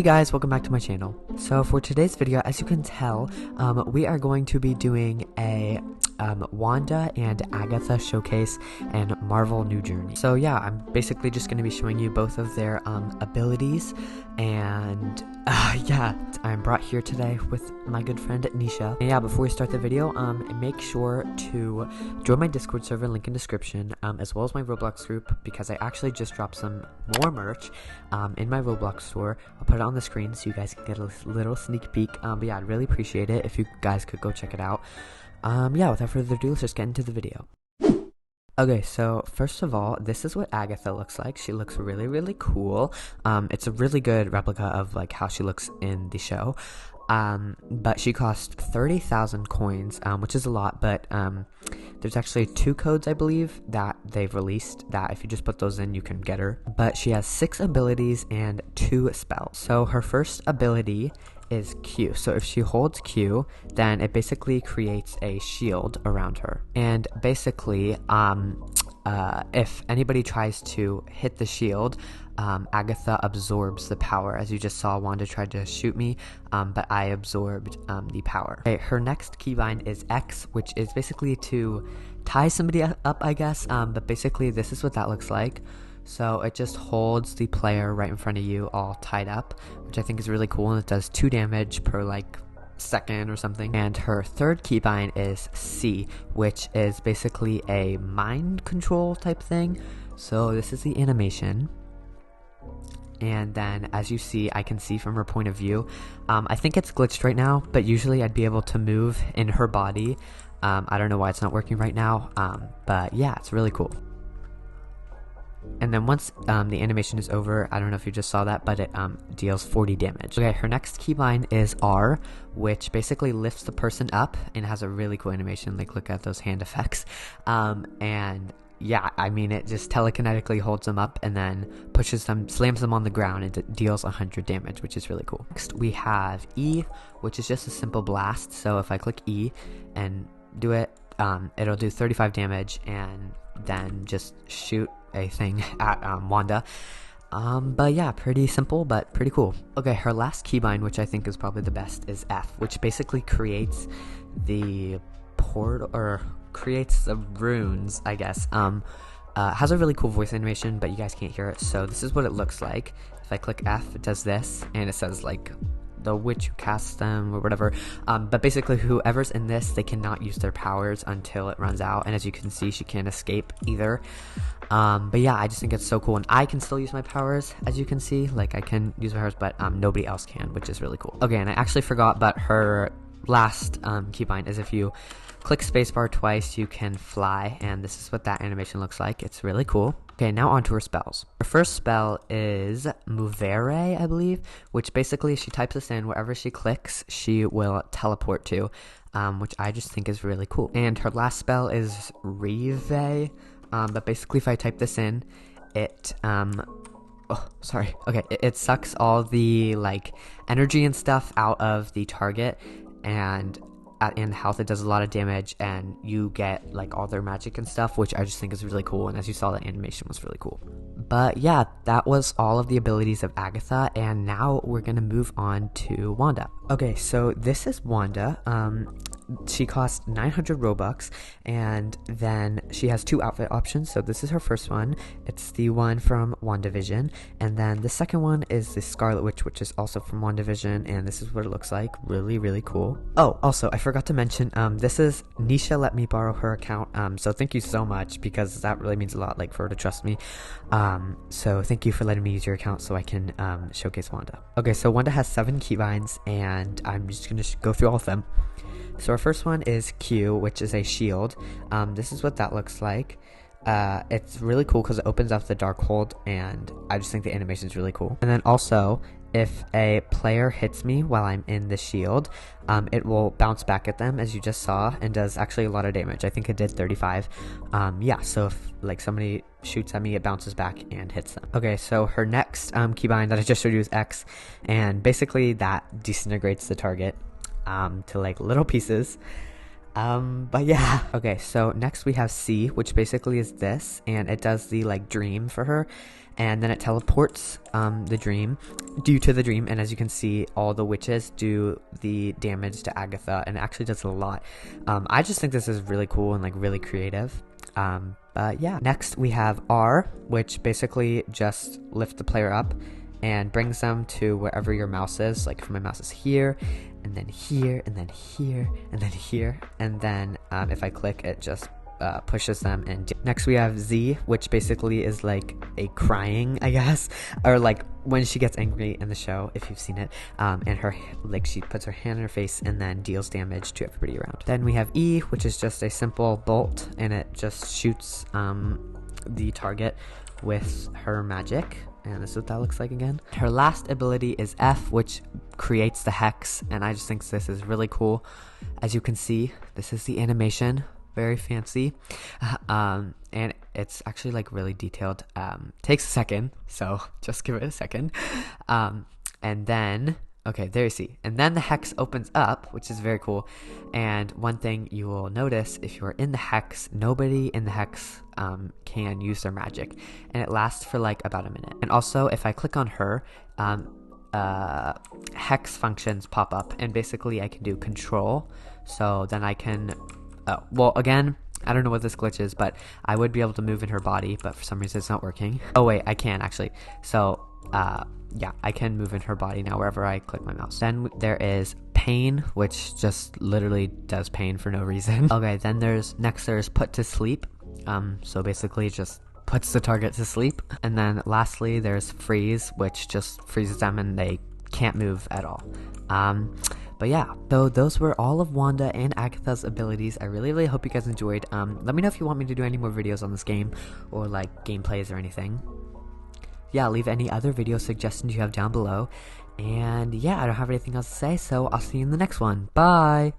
Hey guys, welcome back to my channel. So for today's video, as you can tell, we are going to be doing a Wanda and Agatha showcase and Marvel New Journey. So yeah, I'm basically just going to be showing you both of their abilities, and yeah, I'm brought here today with my good friend Nisha. And yeah, before we start the video, make sure to join my Discord server, link in description, as well as my Roblox group, because I actually just dropped some more merch in my Roblox store. I'll put it on the screen so you guys can get a little sneak peek. But yeah, I'd really appreciate it if you guys could go check it out. Yeah, without further ado, let's just get into the video. Okay, so first of all, this is what Agatha looks like. She looks really, really cool. It's a really good replica of like how she looks in the show. But she cost 30,000 coins, which is a lot, but there's actually 2 codes, I believe, that they've released that if you just put those in, you can get her. But she has 6 abilities and 2 spells. So her first ability is Q. So if she holds Q, then it basically creates a shield around her. And basically, if anybody tries to hit the shield, Agatha absorbs the power. As you just saw, Wanda tried to shoot me, but I absorbed the power. Okay, her next keybind is X, which is basically to tie somebody up, I guess, but basically this is what that looks like. So it just holds the player right in front of you all tied up, which I think is really cool, and it does 2 damage per like second or something. And her third keybind is C, which is basically a mind control type thing. So this is the animation. And then as you see, I can see from her point of view, I think it's glitched right now, but usually I'd be able to move in her body. I don't know why it's not working right now, but yeah, it's really cool. And then once the animation is over, I don't know if you just saw that, but it deals 40 damage. Okay, her next keybind is R, which basically lifts the person up and has a really cool animation. Like, look at those hand effects. And yeah, I mean, it just telekinetically holds them up and then pushes them, slams them on the ground, and it deals 100 damage, which is really cool. Next, we have E, which is just a simple blast. So if I click E and do it, it'll do 35 damage and then just shoot a thing at Wanda. But yeah, pretty simple but pretty cool. Okay, her last keybind, which I think is probably the best, is F, which basically creates the portal, or creates the runes, I guess. Has a really cool voice animation, but you guys can't hear it, so this is what it looks like. If I click F, it does this, and it says like the witch who casts them or whatever, but basically whoever's in this, they cannot use their powers until it runs out, and as you can see, she can't escape either. But yeah, I just think it's so cool, and I can still use my powers, as you can see. Like, I can use my powers, but nobody else can, which is really cool. Okay, and I actually forgot, but her last keybind is if you click spacebar twice, you can fly, and this is what that animation looks like. It's really cool. Okay, now on to her spells. Her first spell is Movere, I believe, which basically she types this in, wherever she clicks, she will teleport to, which I just think is really cool. And her last spell is Rive, but basically if I type this in, it, it sucks all the, like, energy and stuff out of the target, and in health it does a lot of damage, and you get like all their magic and stuff, which I just think is really cool, and as you saw, the animation was really cool. But yeah, that was all of the abilities of Agatha, and now we're gonna move on to Wanda. Okay, so this is Wanda. She costs 900 Robux, and then she has 2 outfit options. So this is her first one. It's the one from WandaVision, and then the second one is the Scarlet Witch, which is also from WandaVision, and this is what it looks like. Really, really cool. Oh, also, I forgot to mention, this is Nisha let me borrow her account, so thank you so much, because that really means a lot, like, for her to trust me. So thank you for letting me use your account so I can showcase Wanda. Okay, so Wanda has 7 keybinds, and I'm just gonna go through all of them. So our first one is Q, which is a shield. This is what that looks like. It's really cool because it opens up the dark hold, and I just think the animation is really cool. And then also, if a player hits me while I'm in the shield, it will bounce back at them, as you just saw, and does actually a lot of damage. I think it did 35. Yeah, so if like somebody shoots at me, it bounces back and hits them. Okay, so her next keybind that I just showed you is X, and basically that disintegrates the target to like little pieces. But yeah. Okay, so next we have C, which basically is this, and it does the like dream for her, and then it teleports the dream due to the dream, and as you can see, all the witches do the damage to Agatha, and it actually does a lot. I just think this is really cool and like really creative. But yeah, next we have R, which basically just lifts the player up and brings them to wherever your mouse is. Like if my mouse is here, and then here, and then here, and then here, and then if I click, it just pushes them in. Next we have Z, which basically is like a crying, I guess, or like when she gets angry in the show, if you've seen it, and her, like, she puts her hand in her face and then deals damage to everybody around. Then we have E, which is just a simple bolt, and it just shoots the target with her magic, and this is what that looks like again. Her last ability is F, which creates the hex, and I just think this is really cool. As you can see, this is the animation, very fancy, and it's actually like really detailed. Takes a second, so just give it a second. And then, okay, there you see, and then the hex opens up, which is very cool. And one thing you will notice, if you're in the hex, nobody in the hex can use their magic, and it lasts for like about a minute. And also, if I click on her, hex functions pop up, and basically I can do control, so then I can well, again, I don't know what this glitch is, but I would be able to move in her body, but for some reason it's not working. Oh wait, I can actually. So yeah, I can move in her body now wherever I click my mouse. Then there is pain, which just literally does pain for no reason. Okay, then there's put to sleep. So basically it just puts the target to sleep. And then lastly there's freeze, which just freezes them and they can't move at all. But yeah, so those were all of Wanda and Agatha's abilities. I really hope you guys enjoyed. Let me know if you want me to do any more videos on this game, or like gameplays or anything. Yeah, leave any other video suggestions you have down below. And yeah, I don't have anything else to say, so I'll see you in the next one. Bye!